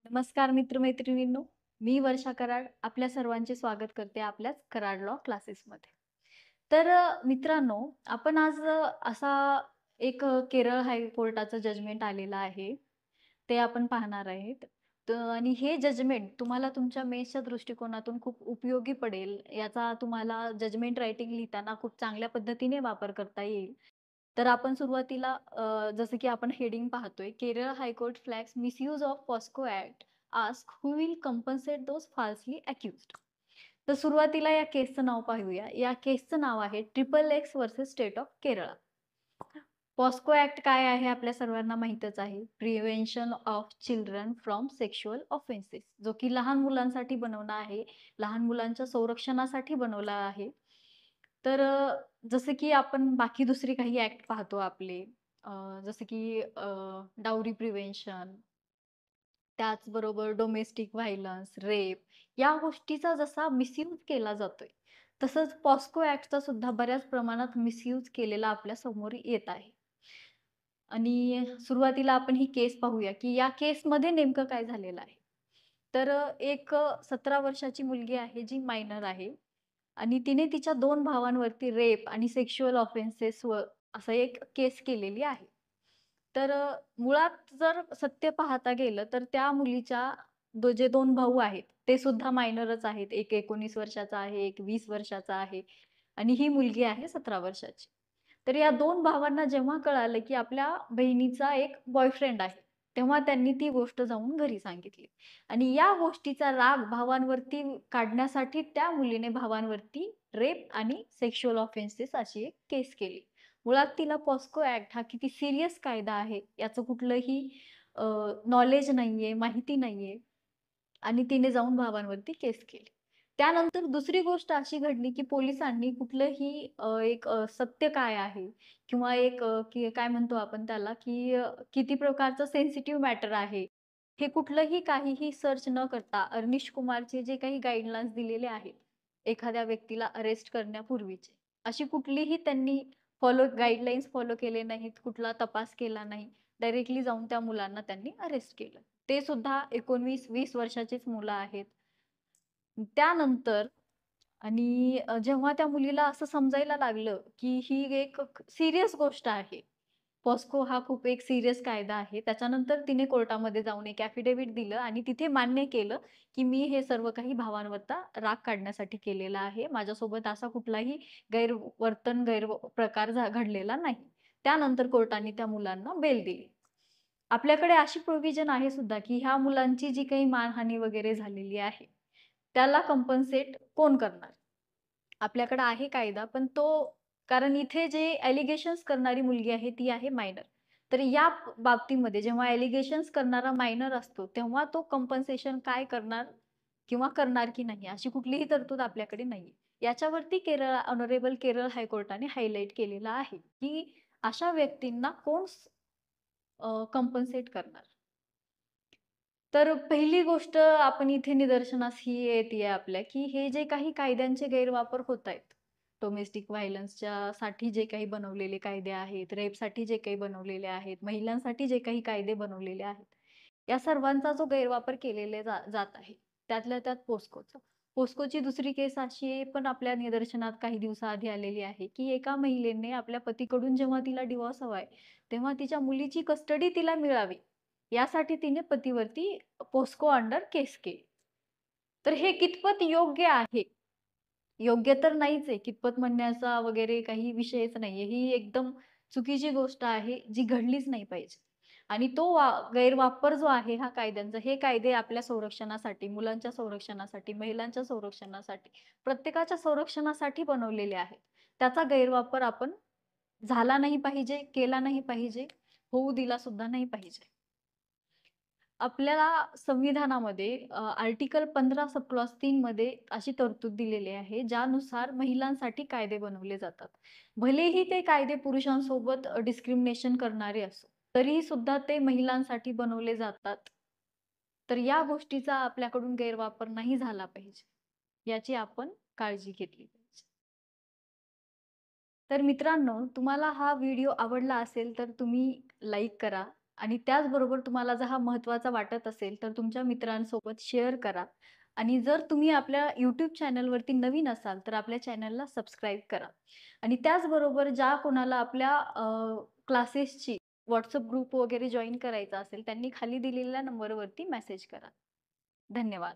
नमस्कार मित्रमैत्रिणींनो, मी वर्षा कराड आपल्या सर्वांचे स्वागत करते आपल्याच कराड लॉ क्लासेसमध्ये. मित्रांनो, आपण आज असा केरळ हायकोर्टाचं जजमेंट आलेलं आहे, ते आपण पाहणार आहेत. आणि हे जजमेंट तुम्हाला तुमच्या मेन्सच्या दृष्टिकोनातून खूप उपयोगी पडेल, याचा तुम्हाला जजमेंट रायटिंग लिहिताना खूप चांगल्या पद्धतीने वापर करता येईल. तर आपण सुरुवातीला जसं की आपण हेडिंग पाहतोय, Kerala high court flags misuse of POCSO act, ask who will compensate those falsely accused. तर सुरुवातीला या केसचं नाव पाहूया. या केसचं नाव आहे XXX versus state of Kerala. POCSO act काय आहे आपल्या सर्वांना माहीतच आहे. Prevention of children from sexual offences, जो की लहान मुलांसाठी बनवला आहे. लहान मुलांच्या संरक्षणासाठी बनवला आहे. जसं की आपण बाकी दुसरी काही ॲक्ट पाहतो आपले, जसं की डाउरी प्रिव्हेन्शन, त्याचबरोबर डोमेस्टिक व्हायलन्स, रेप या गोष्टीचा जसा मिसयूज केला जातोय, तसंच पॉस्को ॲक्टचा सुद्धा बऱ्याच प्रमाणात मिसयूज केलेला आपल्या समोर येत आहे. आणि सुरुवातीला आपण ही केस पाहूया, की या केसमध्ये नेमकं काय झालेलं आहे. 17 वर्षाची मुलगी आहे, जी मायनर आहे आणि तिने तिच्या 2 भावांवरती रेप आणि सेक्शुअल ऑफेन्सेसवर असं एक केस केलेली आहे. मुळात जर सत्य पाहता गेलं, तर त्या मुलीच्या जे 2 भाऊ आहेत, ते सुद्धा मायनरच आहेत. एक 19 वर्षाचा आहे, एक 20 वर्षाचा आहे आणि ही मुलगी आहे 17 वर्षाची. तर या 2 भावांना जेव्हा कळालं, की आपल्या बहिणीचा एक बॉयफ्रेंड आहे, तेव्हा त्यांनी ती गोष्ट जाऊन घरी सांगितली. आणि या गोष्टीचा राग भावांवरती काढण्यासाठी त्या मुलीने भावांवरती रेप आणि सेक्शुअल ऑफेन्सेस अशी एक केस केली. मुळात तिला पॉस्को ॲक्ट हा किती सीरियस कायदा आहे, याचं कुठलंही नॉलेज नाहीये, माहिती नाहीये आणि तिने जाऊन भावांवरती केस केली. त्यानंतर दुसरी गोष्ट अशी घडली, की पोलिसांनी कुठलंही सत्य काय आहे किंवा की काय म्हणतो आपण त्याला, की किती प्रकारचं सेन्सिटिव्ह मॅटर आहे, हे कुठलंही काहीही सर्च न करता अनिश कुमारचे जे काही गाईडलाईन्स दिलेले आहेत, एखाद्या व्यक्तीला अरेस्ट करण्यापूर्वीचे, अशी कुठलीही त्यांनी गाईडलाईन्स फॉलो केले नाहीत, कुठला तपास केला नाही. डायरेक्टली जाऊन त्या मुलांना त्यांनी अरेस्ट केलं. ते सुद्धा 19-20 वर्षाचीच मुलं आहेत. त्यानंतर जेव्हा त्या मुलीला असं समजायला लागलं, की ही एक सीरियस गोष्ट आहे. पॉस्को हा खूप एक सीरियस कायदा आहे. त्याच्यानंतर तिने कोर्टामध्ये जाऊन एक ॲफिडेव्हिट दिलं आणि तिथे मान्य केलं, की मी हे सर्व काही भावांवरचा राग काढण्यासाठी केलेला आहे. माझ्यासोबत असा कुठलाही गैरप्रकार घडलेला नाही. त्यानंतर कोर्टाने त्या मुलांना बेल दिली. आपल्याकडे अशी प्रोव्हिजन आहे सुद्धा, की ह्या मुलांची जी काही मानहानी वगैरे झालेली आहे, त्याला कंपन्सेट कोण करणार? आपल्याकडे आहे कायदा, पण कारण इथे जे ॲलिगेशन्स करणारी मुलगी आहे, ती आहे मायनर. तर या बाबतीमध्ये जेव्हा ॲलिगेशन्स करणारा मायनर असतो, तेव्हा तो कंपन्सेशन काय करणार किंवा करणार की नाही, अशी कुठलीही तरतूद आपल्याकडे नाहीये. याच्यावरती ऑनरेबल केरळ हायकोर्टाने हायलाइट केलेलं आहे, की अशा व्यक्तींना कोण कंपन्सेट करणार. पहिली गोष्ट आपण इथे निदर्शनास ही येतीये आपल्या, की हे जे काही कायद्यांचे गैरवापर होत आहेत, डोमेस्टिक व्हायलन्सच्या साठी जे काही बनवलेले कायदे आहेत, रेपसाठी जे काही बनवलेले आहेत, महिलांसाठी जे काही कायदे बनवलेले आहेत, या सर्वांचा जो गैरवापर केलेले जात आहे. त्यातल्या त्यात पोस्कोचा. पोस्कोची दुसरी केस अशी पण आपल्या निदर्शनात काही दिवसाआधी आलेली आहे, की एका महिलेने आपल्या पतीकडून जेव्हा तिला डिव्होर्स हवाय, तेव्हा तिच्या मुलीची कस्टडी तिला मिळावी, यासाठी तिने पतीवरती पोस्को अंडर केस केली. तर हे कितपत योग्य आहे? योग्य तर नाहीच आहे. कितपत म्हणण्याचा वगैरे काही विषयच नाहीये. ही एकदम चुकीची गोष्ट आहे, जी घडलीच नाही पाहिजे. आणि गैरवापर जो आहे हा कायद्यांचा, हे कायदे आपल्या संरक्षणासाठी, मुलांच्या संरक्षणासाठी, महिलांच्या संरक्षणासाठी, प्रत्येकाच्या संरक्षणासाठी बनवलेले आहेत. त्याचा गैरवापर आपण झाला नाही पाहिजे, केला नाही पाहिजे, होऊ दिला सुद्धा नाही पाहिजे. आपल्याला संविधानामध्ये आर्टिकल 15 सब क्लॉज 3 मध्ये अशी तरतूद दिलेली आहे, ज्यानुसार महिलांसाठी कायदे बनवले जातात. भलेही ते कायदे पुरुषांसोबत डिस्क्रिमिनेशन करणारे असो, तरीही सुद्धा ते महिलांसाठी बनवले जातात. तर या गोष्टीचा आपल्याकडून गैरवापर नाही झाला पाहिजे, याची आपण काळजी घेतली पाहिजे. तर मित्रांनो, तुम्हाला हा व्हिडिओ आवडला असेल तर तुम्ही लाईक करा आणि त्याचबरोबर तुम्हाला जर हा महत्त्वाचा वाटत असेल, तर तुमच्या मित्रांसोबत शेअर करा आणि जर तुम्ही आपल्या YouTube चॅनलवरती नवीन असाल, तर आपल्या चॅनलला सबस्क्राईब करा आणि त्याचबरोबर ज्या कोणाला आपल्या क्लासेसची WhatsApp ग्रुप वगैरे जॉइन करायचा असेल, त्यांनी खाली दिलेल्या नंबरवरती मेसेज करा. धन्यवाद.